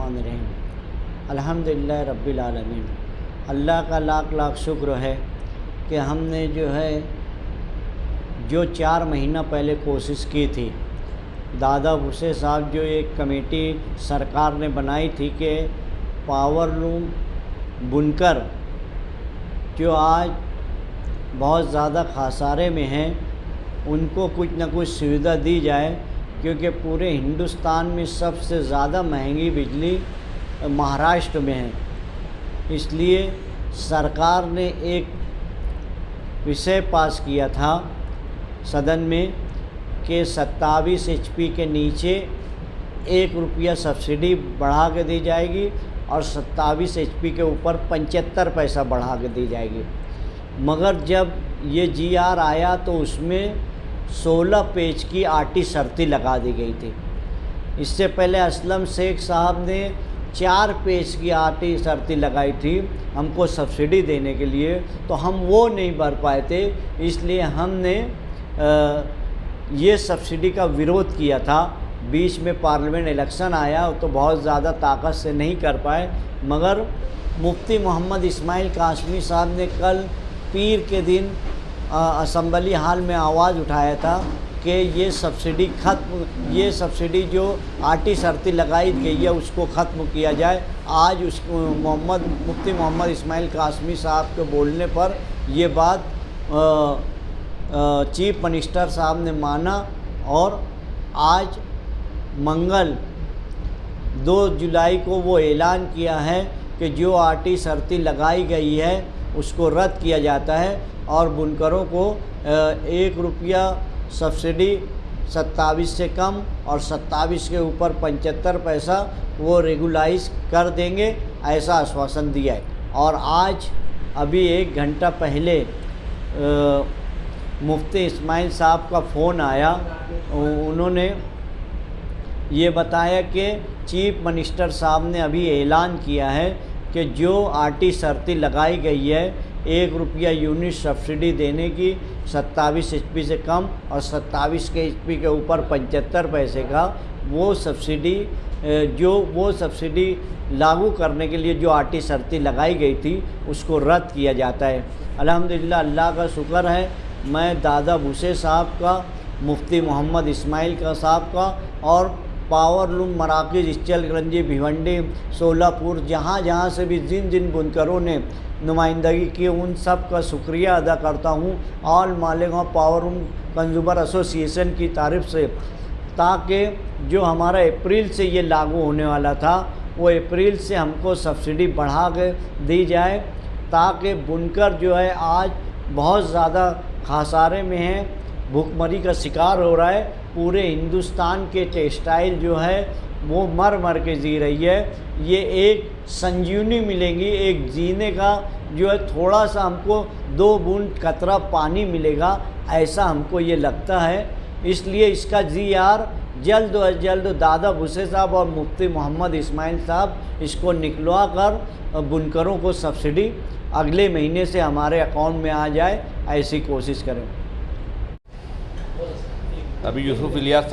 बिस्मिल्लाहिर्रहमानिर्रहीम। अल्हम्दुलिल्लाह रब्बिल आलमीन। अल्लाह का लाख लाख शुक्र है कि हमने जो 4 महीना पहले कोशिश की थी, दादा भूसे साहब जो एक कमेटी सरकार ने बनाई थी कि पावरलूम बुनकर जो आज बहुत ज़्यादा खासारे में हैं उनको कुछ न कुछ सुविधा दी जाए, क्योंकि पूरे हिंदुस्तान में सबसे ज़्यादा महंगी बिजली महाराष्ट्र में है। इसलिए सरकार ने एक विषय पास किया था सदन में कि 27 HP के नीचे 1 रुपया सब्सिडी बढ़ा के दी जाएगी और 27 HP के ऊपर 75 पैसा बढ़ा के दी जाएगी। मगर जब ये GR आया तो उसमें 16 पेज की आटी शर्ती लगा दी गई थी। इससे पहले असलम शेख साहब ने 4 पेज की आटी शर्ती लगाई थी हमको सब्सिडी देने के लिए, तो हम वो नहीं भर पाए थे। इसलिए हमने ये सब्सिडी का विरोध किया था। बीच में पार्लियामेंट इलेक्शन आया तो बहुत ज़्यादा ताकत से नहीं कर पाए, मगर मुफ्ती मोहम्मद इस्माइल कासमी साहब ने कल पीर के दिन असम्बली हाल में आवाज़ उठाया था कि ये सब्सिडी जो आटी शर्ती लगाई गई है उसको ख़त्म किया जाए। आज उसको मुफ्ती मोहम्मद इस्माइल कासमी साहब के बोलने पर ये बात चीफ मिनिस्टर साहब ने माना और आज मंगल 2 जुलाई को वो ऐलान किया है कि जो आटी शर्ती लगाई गई है उसको रद्द किया जाता है और बुनकरों को 1 रुपया सब्सिडी 27 से कम और 27 के ऊपर 75 पैसा वो रेगुलाइज कर देंगे, ऐसा आश्वासन दिया है। और आज अभी 1 घंटा पहले मुफ्ती इस्माइल साहब का फ़ोन आया, उन्होंने ये बताया कि चीफ मिनिस्टर साहब ने अभी ऐलान किया है कि जो आटी शर्ती लगाई गई है 1 रुपया यूनिट सब्सिडी देने की 27 HP से कम और 27 के HP के ऊपर 75 पैसे का वो सब्सिडी लागू करने के लिए जो आटी शर्ती लगाई गई थी उसको रद्द किया जाता है। अल्हम्दुलिल्लाह, अल्लाह का शुक्र है। मैं दादा भूसे साहब का, मुफ्ती मोहम्मद इस्माइल का साहब का और पावरलूम मराकज़ इचलकरंजी, भिवंडी, सोलापुर, जहाँ से भी जिन बुनकरों ने नुमाइंदगी की उन सब का शुक्रिया अदा करता हूँ। ऑल मालिक ऑफ पावरलूम कंज्यूमर एसोसिएशन की तारीफ से, ताकि जो हमारा अप्रैल से ये लागू होने वाला था वो अप्रैल से हमको सब्सिडी बढ़ा के दी जाए, ताकि बुनकर जो है आज बहुत ज़्यादा खासारे में है, भूखमरी का शिकार हो रहा है। पूरे हिंदुस्तान के टेक्सटाइल जो है वो मर के जी रही है। ये एक संजीवनी मिलेगी, एक जीने का जो है थोड़ा सा हमको 2 बूंद कतरा पानी मिलेगा, ऐसा हमको ये लगता है। इसलिए इसका GR जल्द अज जल्द दादा भूसे साहब और मुफ्ती मोहम्मद इस्माइल साहब इसको निकलवा कर बुनकरों को सब्सिडी अगले महीने से हमारे अकाउंट में आ जाए, ऐसी कोशिश करें। अभी यूसुफ इलियास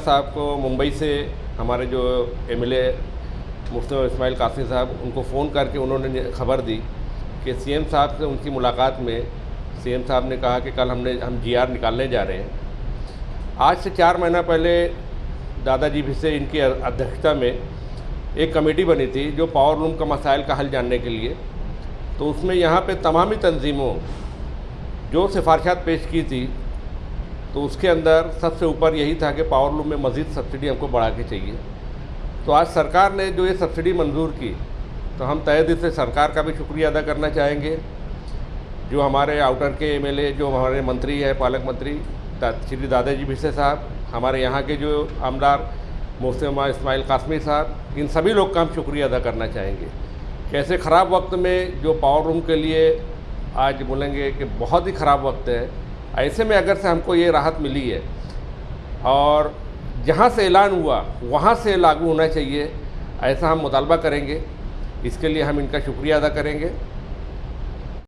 साहब को मुंबई से हमारे जो MLA मुफ्ती इस्माइल कासमी साहब, उनको फ़ोन करके उन्होंने खबर दी कि CM साहब से उनकी मुलाकात में CM साहब ने कहा कि कल हम GR निकालने जा रहे हैं। आज से 4 महीना पहले दादाजी भी से इनकी अध्यक्षता में एक कमेटी बनी थी जो पावरलूम का मसाइल का हल जानने के लिए। तो उसमें यहाँ पे तमामी तंजीमों जो सिफारिशात पेश की थी, तो उसके अंदर सबसे ऊपर यही था कि पावरलूम में मज़ीद सब्सिडी हमको बढ़ा के चाहिए। तो आज सरकार ने जो ये सब्सिडी मंजूर की, तो हम तहे दिल से सरकार का भी शुक्रिया अदा करना चाहेंगे। जो हमारे आउटर के MLA, जो हमारे मंत्री हैं, पालक मंत्री श्री दादाजी भिसे साहब, हमारे यहाँ के जो आमदार मुफ्ती मोहम्मद इस्माइल कासमी साहब, इन सभी लोग का हम शुक्रिया अदा करना चाहेंगे। कैसे ख़राब वक्त में जो पावरलूम के लिए आज बोलेंगे कि बहुत ही ख़राब वक्त है, ऐसे में अगर से हमको ये राहत मिली है और जहाँ से ऐलान हुआ वहाँ से लागू होना चाहिए, ऐसा हम मुतालबा करेंगे। इसके लिए हम इनका शुक्रिया अदा करेंगे।